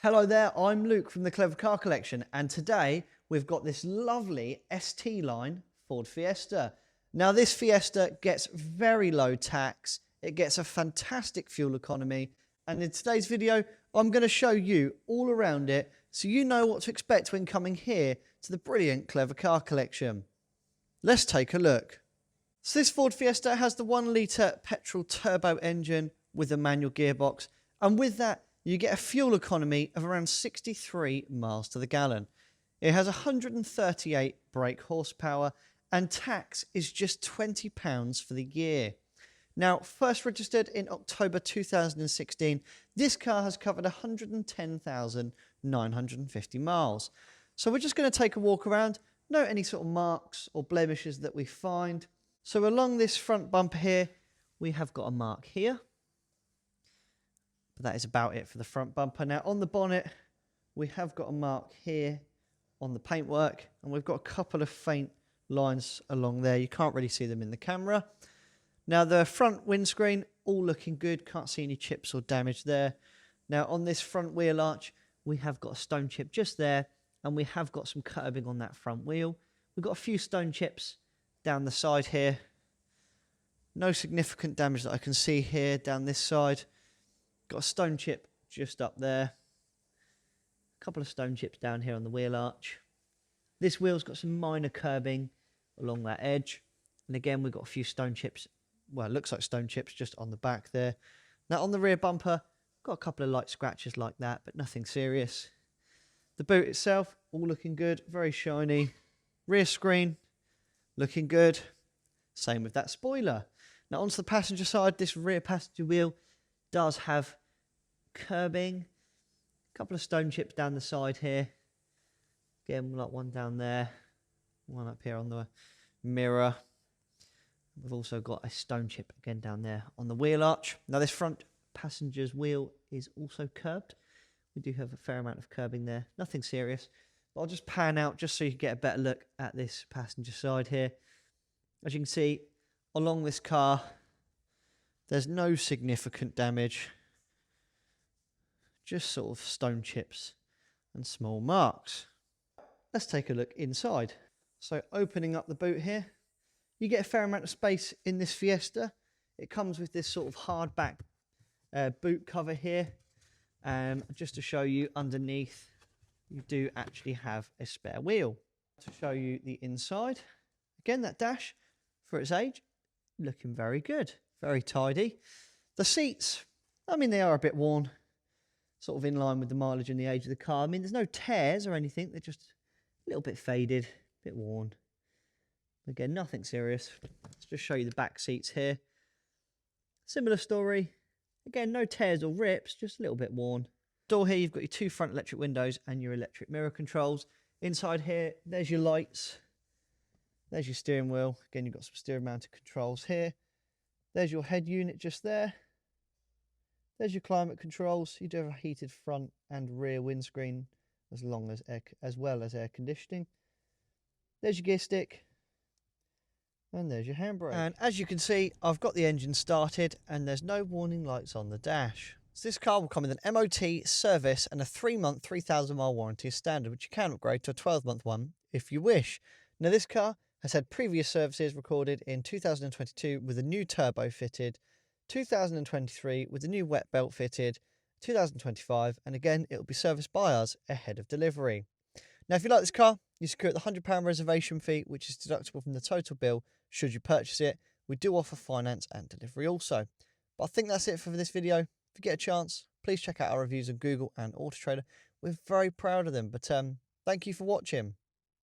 Hello there, I'm Luke from the Clever Car Collection, and today we've got this lovely ST line Ford Fiesta. Now this Fiesta gets very low tax, it gets a fantastic fuel economy, and in today's video I'm going to show you all around it so you know what to expect when coming here to the brilliant Clever Car Collection. Let's take a look. So this Ford Fiesta has the 1 litre petrol turbo engine with a manual gearbox, and with that you get a fuel economy of around 63 miles to the gallon. It has 138 brake horsepower and tax is just £20 for the year. Now, first registered in October 2016, this car has covered 110,950 miles. So we're just going to take a walk around, note any sort of marks or blemishes that we find. So along this front bumper here, we have got a mark here. But that is about it for the front bumper. Now on the bonnet, we have got a mark here on the paintwork, and we've got a couple of faint lines along there. You can't really see them in the camera. Now the front windscreen, all looking good. Can't see any chips or damage there. Now on this front wheel arch, we have got a stone chip just there, and we have got some curbing on that front wheel. We've got a few stone chips down the side here. No significant damage that I can see here down this side. Got a stone chip just up there. A couple of stone chips down here on the wheel arch. This wheel's got some minor curbing along that edge. And again, we've got a few stone chips. Well, it looks like stone chips just on the back there. Now on the rear bumper, got a couple of light scratches like that, but nothing serious. The boot itself, all looking good, very shiny. Rear screen, looking good. Same with that spoiler. Now onto the passenger side, this rear passenger wheel does have curbing, a couple of stone chips down the side here. Again, like one down there, one up here on the mirror. We've also got a stone chip again down there on the wheel arch. Now this front passenger's wheel is also curbed. We do have a fair amount of curbing there, nothing serious. But I'll just pan out just so you can get a better look at this passenger side here. As you can see, along this car, there's no significant damage, just sort of stone chips and small marks. Let's take a look inside. So opening up the boot here, you get a fair amount of space in this Fiesta. It comes with this sort of hardback boot cover here. Just to show you underneath, you do actually have a spare wheel. To show you the inside, again that dash for its age, looking very good. Very tidy. The seats, I mean, they are a bit worn, sort of in line with the mileage and the age of the car. I mean, there's no tears or anything. They're just a little bit faded, a bit worn. Again, nothing serious. Let's just show you the back seats here. Similar story. Again, no tears or rips, just a little bit worn. Door here, you've got your 2 front electric windows and your electric mirror controls. Inside here, there's your lights. There's your steering wheel. Again, you've got some steering mounted controls here. There's your head unit just there. There's your climate controls. You do have a heated front and rear windscreen as well as air conditioning. There's your gear stick. And there's your handbrake. And as you can see, I've got the engine started and there's no warning lights on the dash. So this car will come with an MOT, service and a 3-month, 3,000 mile warranty as standard, which you can upgrade to a 12-month one if you wish. Now this car has had previous services recorded in 2022 with a new turbo fitted, 2023 with a new wet belt fitted, 2025, and again it will be serviced by us ahead of delivery. Now if you like this car, you secure the £100 reservation fee, which is deductible from the total bill should you purchase it. We do offer finance and delivery also. But I think that's it for this video. If you get a chance, please check out our reviews on Google and Auto Trader. We're very proud of them, but thank you for watching.